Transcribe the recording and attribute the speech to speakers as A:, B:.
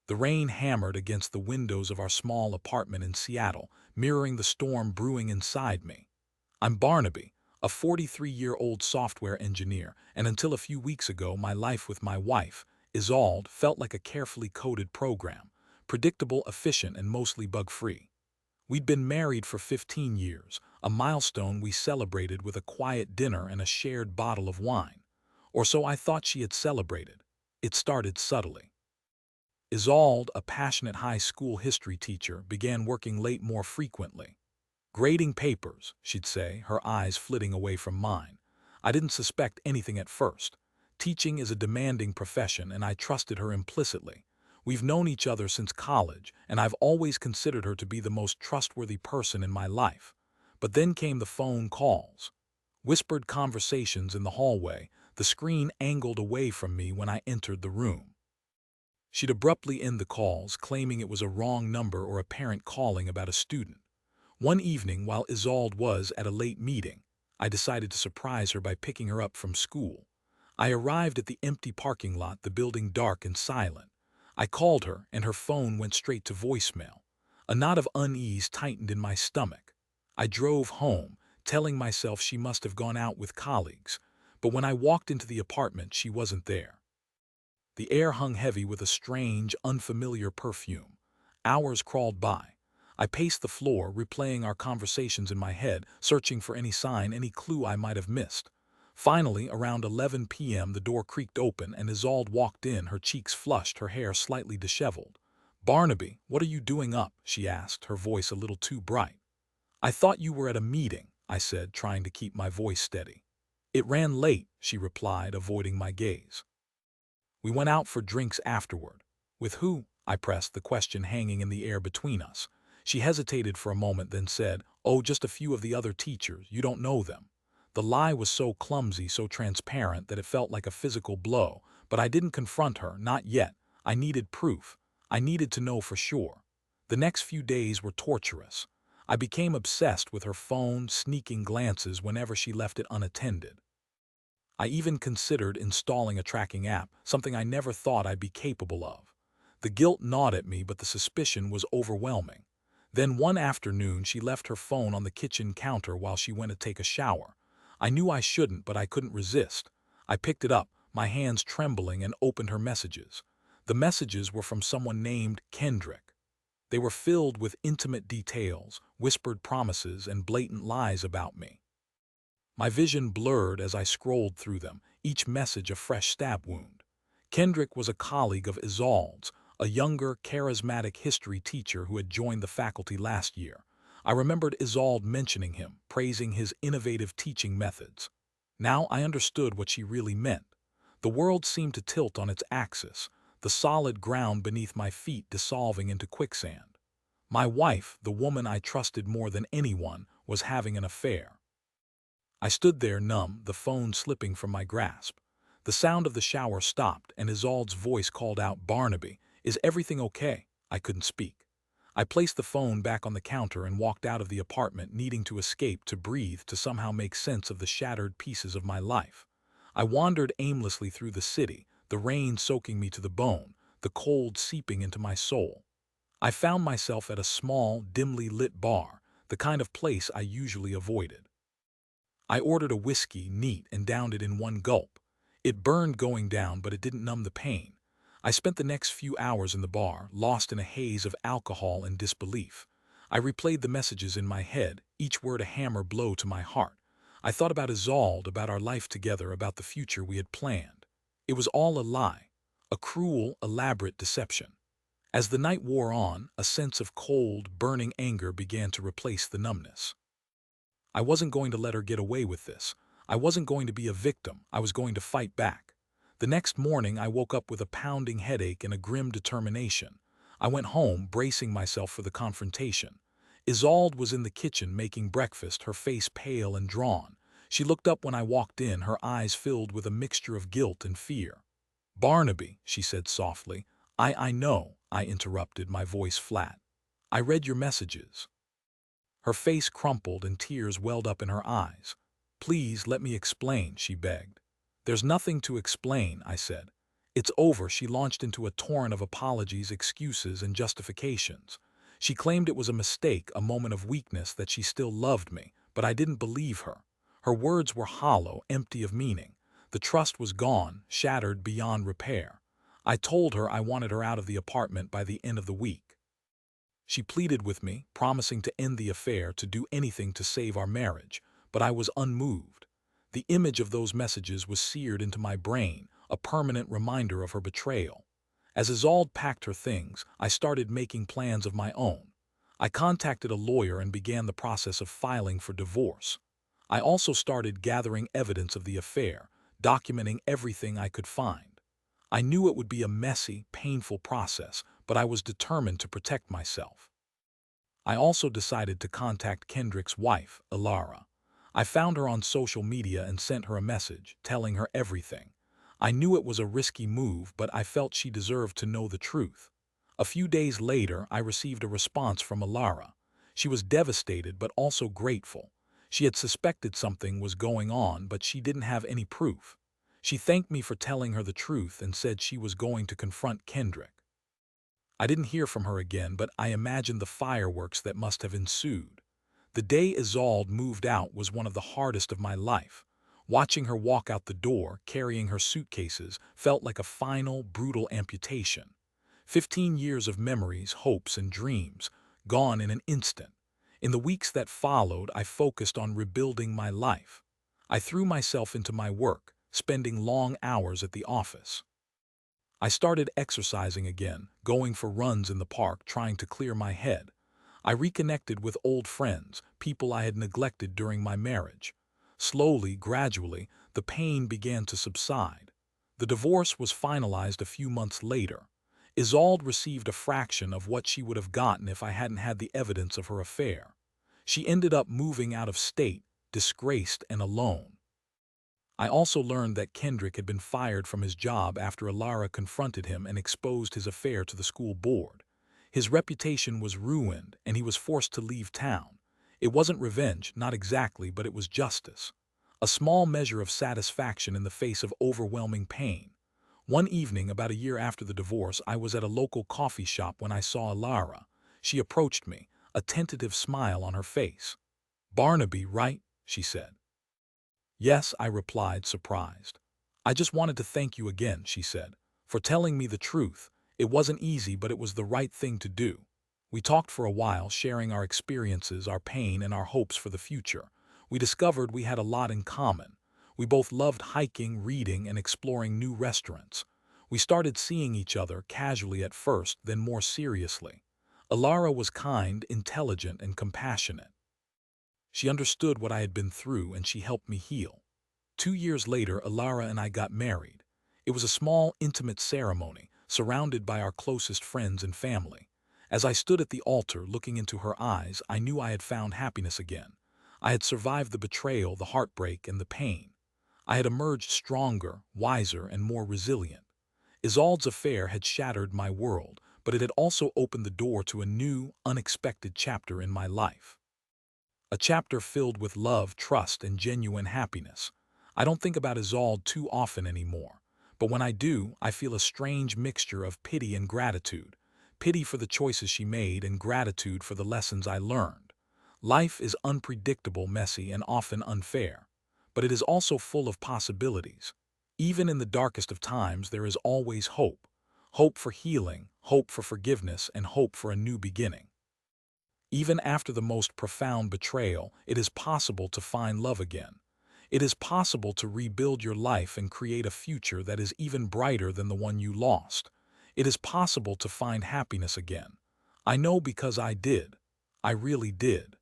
A: The rain hammered against the windows of our small apartment in Seattle, mirroring the storm brewing inside me. I'm Barnaby, a 43-year-old software engineer, and until a few weeks ago, my life with my wife, Isolde, felt like a carefully coded program, predictable, efficient, and mostly bug-free. We'd been married for 15 years, a milestone we celebrated with a quiet dinner and a shared bottle of wine. Or so I thought she had celebrated. It started subtly. Isolde, a passionate high school history teacher, began working late more frequently. Grading papers, she'd say, her eyes flitting away from mine. I didn't suspect anything at first. Teaching is a demanding profession, and I trusted her implicitly. We've known each other since college, and I've always considered her to be the most trustworthy person in my life. But then came the phone calls. Whispered conversations in the hallway, the screen angled away from me when I entered the room. She'd abruptly end the calls, claiming it was a wrong number or a parent calling about a student. One evening, while Isolde was at a late meeting, I decided to surprise her by picking her up from school. I arrived at the empty parking lot, the building dark and silent. I called her, and her phone went straight to voicemail. A knot of unease tightened in my stomach. I drove home, telling myself she must have gone out with colleagues, but when I walked into the apartment, she wasn't there. The air hung heavy with a strange, unfamiliar perfume. Hours crawled by. I paced the floor, replaying our conversations in my head, searching for any sign, any clue I might have missed. Finally, around 11 p.m., the door creaked open and Isolde walked in, her cheeks flushed, her hair slightly disheveled. "Barnaby, what are you doing up?" she asked, her voice a little too bright. "I thought you were at a meeting," I said, trying to keep my voice steady. "It ran late," she replied, avoiding my gaze. "We went out for drinks afterward." "With who?" I pressed, the question hanging in the air between us. She hesitated for a moment, then said, "Oh, just a few of the other teachers. You don't know them." The lie was so clumsy, so transparent, that it felt like a physical blow, but I didn't confront her, not yet. I needed proof. I needed to know for sure. The next few days were torturous. I became obsessed with her phone, sneaking glances whenever she left it unattended. I even considered installing a tracking app, something I never thought I'd be capable of. The guilt gnawed at me, but the suspicion was overwhelming. Then one afternoon, she left her phone on the kitchen counter while she went to take a shower. I knew I shouldn't, but I couldn't resist. I picked it up, my hands trembling, and opened her messages. The messages were from someone named Kendrick. They were filled with intimate details, whispered promises, and blatant lies about me. My vision blurred as I scrolled through them, each message a fresh stab wound. Kendrick was a colleague of Isolde's, a younger, charismatic history teacher who had joined the faculty last year. I remembered Isolde mentioning him, praising his innovative teaching methods. Now I understood what she really meant. The world seemed to tilt on its axis, the solid ground beneath my feet dissolving into quicksand. My wife, the woman I trusted more than anyone, was having an affair. I stood there numb, the phone slipping from my grasp. The sound of the shower stopped, and Isolde's voice called out, "Barnaby, is everything okay?" I couldn't speak. I placed the phone back on the counter and walked out of the apartment, needing to escape, to breathe, to somehow make sense of the shattered pieces of my life. I wandered aimlessly through the city, the rain soaking me to the bone, the cold seeping into my soul. I found myself at a small, dimly lit bar, the kind of place I usually avoided. I ordered a whiskey, neat, and downed it in one gulp. It burned going down, but it didn't numb the pain. I spent the next few hours in the bar, lost in a haze of alcohol and disbelief. I replayed the messages in my head, each word a hammer blow to my heart. I thought about Isolde, about our life together, about the future we had planned. It was all a lie, a cruel, elaborate deception. As the night wore on, a sense of cold, burning anger began to replace the numbness. I wasn't going to let her get away with this. I wasn't going to be a victim. I was going to fight back. The next morning, I woke up with a pounding headache and a grim determination. I went home, bracing myself for the confrontation. Isolde was in the kitchen making breakfast, her face pale and drawn. She looked up when I walked in, her eyes filled with a mixture of guilt and fear. "Barnaby," she said softly. I know," I interrupted, my voice flat. "I read your messages." Her face crumpled and tears welled up in her eyes. "Please let me explain," she begged. "There's nothing to explain," I said. "It's over," she launched into a torrent of apologies, excuses, and justifications. She claimed it was a mistake, a moment of weakness, that she still loved me, but I didn't believe her. Her words were hollow, empty of meaning. The trust was gone, shattered beyond repair. I told her I wanted her out of the apartment by the end of the week. She pleaded with me, promising to end the affair, to do anything to save our marriage, but I was unmoved. The image of those messages was seared into my brain, a permanent reminder of her betrayal. As Isolde packed her things, I started making plans of my own. I contacted a lawyer and began the process of filing for divorce. I also started gathering evidence of the affair, documenting everything I could find. I knew it would be a messy, painful process, but I was determined to protect myself. I also decided to contact Kendrick's wife, Elara. I found her on social media and sent her a message, telling her everything. I knew it was a risky move, but I felt she deserved to know the truth. A few days later, I received a response from Elara. She was devastated but also grateful. She had suspected something was going on, but she didn't have any proof. She thanked me for telling her the truth and said she was going to confront Kendrick. I didn't hear from her again, but I imagined the fireworks that must have ensued. The day Isolde moved out was one of the hardest of my life. Watching her walk out the door, carrying her suitcases, felt like a final, brutal amputation. 15 years of memories, hopes, and dreams, gone in an instant. In the weeks that followed, I focused on rebuilding my life. I threw myself into my work, spending long hours at the office. I started exercising again, going for runs in the park, trying to clear my head. I reconnected with old friends, people I had neglected during my marriage. Slowly, gradually, the pain began to subside. The divorce was finalized a few months later. Isolde received a fraction of what she would have gotten if I hadn't had the evidence of her affair. She ended up moving out of state, disgraced and alone. I also learned that Kendrick had been fired from his job after Elara confronted him and exposed his affair to the school board. His reputation was ruined, and he was forced to leave town. It wasn't revenge, not exactly, but it was justice. A small measure of satisfaction in the face of overwhelming pain. One evening, about a year after the divorce, I was at a local coffee shop when I saw Elara. She approached me, a tentative smile on her face. "Barnaby, right?" she said. "Yes," I replied, surprised. "I just wanted to thank you again," she said, "for telling me the truth. It wasn't easy, but it was the right thing to do." We talked for a while, sharing our experiences, our pain, and our hopes for the future. We discovered we had a lot in common. We both loved hiking, reading, and exploring new restaurants. We started seeing each other casually at first, then more seriously. Elara was kind, intelligent, and compassionate. She understood what I had been through, and she helped me heal. 2 years later, Elara and I got married. It was a small, intimate ceremony, surrounded by our closest friends and family. As I stood at the altar, looking into her eyes, I knew I had found happiness again. I had survived the betrayal, the heartbreak, and the pain. I had emerged stronger, wiser, and more resilient. Isolde's affair had shattered my world, but it had also opened the door to a new, unexpected chapter in my life. A chapter filled with love, trust, and genuine happiness. I don't think about Isolde too often anymore, but when I do, I feel a strange mixture of pity and gratitude. Pity for the choices she made and gratitude for the lessons I learned. Life is unpredictable, messy, and often unfair, but it is also full of possibilities. Even in the darkest of times, there is always hope. Hope for healing, hope for forgiveness, and hope for a new beginning. Even after the most profound betrayal, it is possible to find love again. It is possible to rebuild your life and create a future that is even brighter than the one you lost. It is possible to find happiness again. I know because I did. I really did.